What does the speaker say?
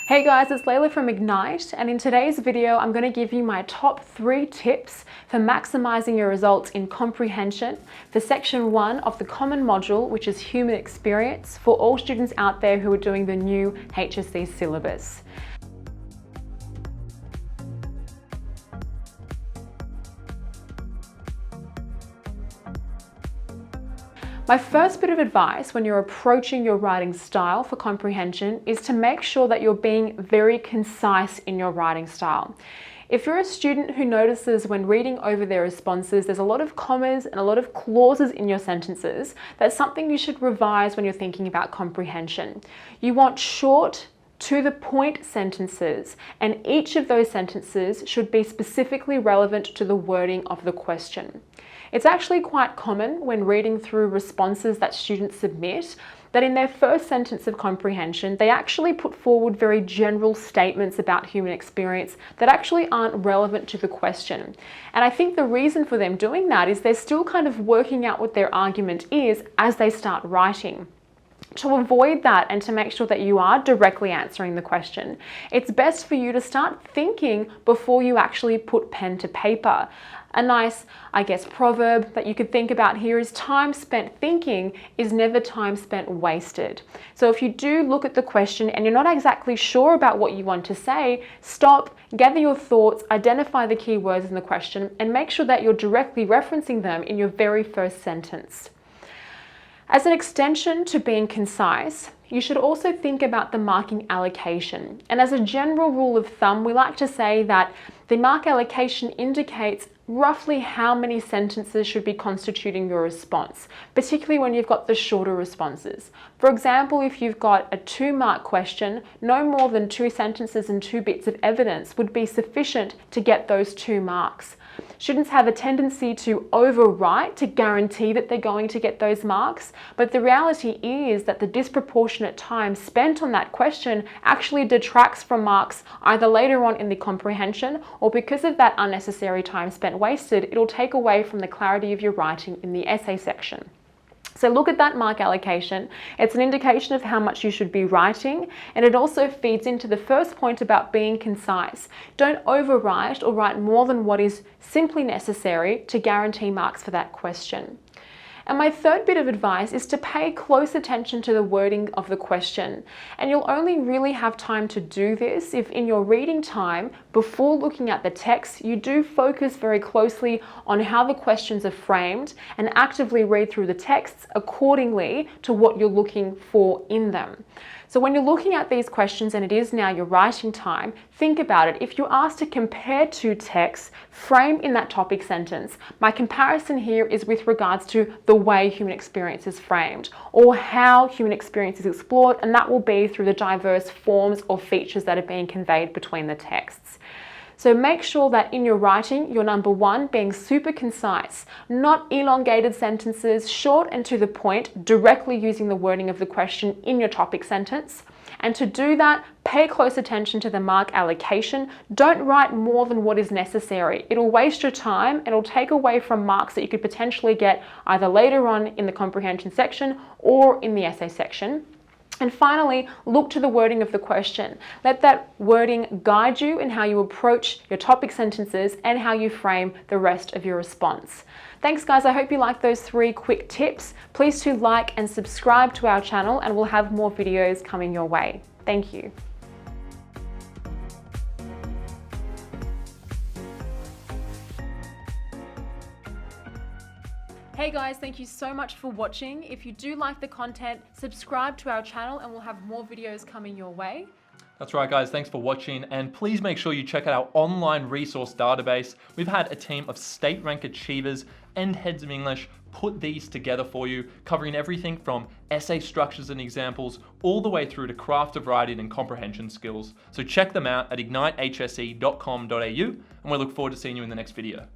Hey guys, it's Layla from Ignite, and in today's video I'm going to give you my top 3 tips for maximizing your results in comprehension for section 1 of the common module, which is human experience, for all students out there who are doing the new HSC syllabus. My first bit of advice when you're approaching your writing style for comprehension is to make sure that you're being very concise in your writing style. If you're a student who notices when reading over their responses, there's a lot of commas and a lot of clauses in your sentences, that's something you should revise when you're thinking about comprehension. You want short, to the point sentences, and each of those sentences should be specifically relevant to the wording of the question. It's actually quite common when reading through responses that students submit that in their first sentence of comprehension, they actually put forward very general statements about human experience that actually aren't relevant to the question. And I think the reason for them doing that is they're still kind of working out what their argument is as they start writing. To avoid that and to make sure that you are directly answering the question, it's best for you to start thinking before you actually put pen to paper. A nice, proverb that you could think about here is time spent thinking is never time spent wasted. So if you do look at the question and you're not exactly sure about what you want to say, stop, gather your thoughts, identify the key words in the question, and make sure that you're directly referencing them in your very first sentence. As an extension to being concise, you should also think about the marking allocation. And as a general rule of thumb, we like to say that the mark allocation indicates roughly how many sentences should be constituting your response, particularly when you've got the shorter responses. For example, if you've got a 2-mark question, no more than 2 sentences and 2 bits of evidence would be sufficient to get those 2 marks. Students have a tendency to overwrite to guarantee that they're going to get those marks, but the reality is that the disproportionate time spent on that question actually detracts from marks either later on in the comprehension, or because of that unnecessary time spent wasted, it'll take away from the clarity of your writing in the essay section. So look at that mark allocation. It's an indication of how much you should be writing, and it also feeds into the first point about being concise. Don't overwrite or write more than what is simply necessary to guarantee marks for that question. And my third bit of advice is to pay close attention to the wording of the question. And you'll only really have time to do this if in your reading time, before looking at the text, you do focus very closely on how the questions are framed and actively read through the texts accordingly to what you're looking for in them. So when you're looking at these questions and it is now your writing time, think about it. If you're asked to compare 2 texts framed in that topic sentence, my comparison here is with regards to the way human experience is framed or how human experience is explored, and that will be through the diverse forms or features that are being conveyed between the texts. So make sure that in your writing, you're number 1, being super concise, not elongated sentences, short and to the point, directly using the wording of the question in your topic sentence. And to do that, pay close attention to the mark allocation. Don't write more than what is necessary. It'll waste your time and it'll take away from marks that you could potentially get either later on in the comprehension section or in the essay section. And finally, look to the wording of the question. Let that wording guide you in how you approach your topic sentences and how you frame the rest of your response. Thanks guys, I hope you liked those 3 quick tips. Please do like and subscribe to our channel, and we'll have more videos coming your way. Thank you. Hey guys, thank you so much for watching. If you do like the content, subscribe to our channel and we'll have more videos coming your way. That's right guys, thanks for watching, and please make sure you check out our online resource database. We've had a team of state rank achievers and heads of English put these together for you, covering everything from essay structures and examples all the way through to craft of writing and comprehension skills. So check them out at ignitehsc.com.au, and we look forward to seeing you in the next video.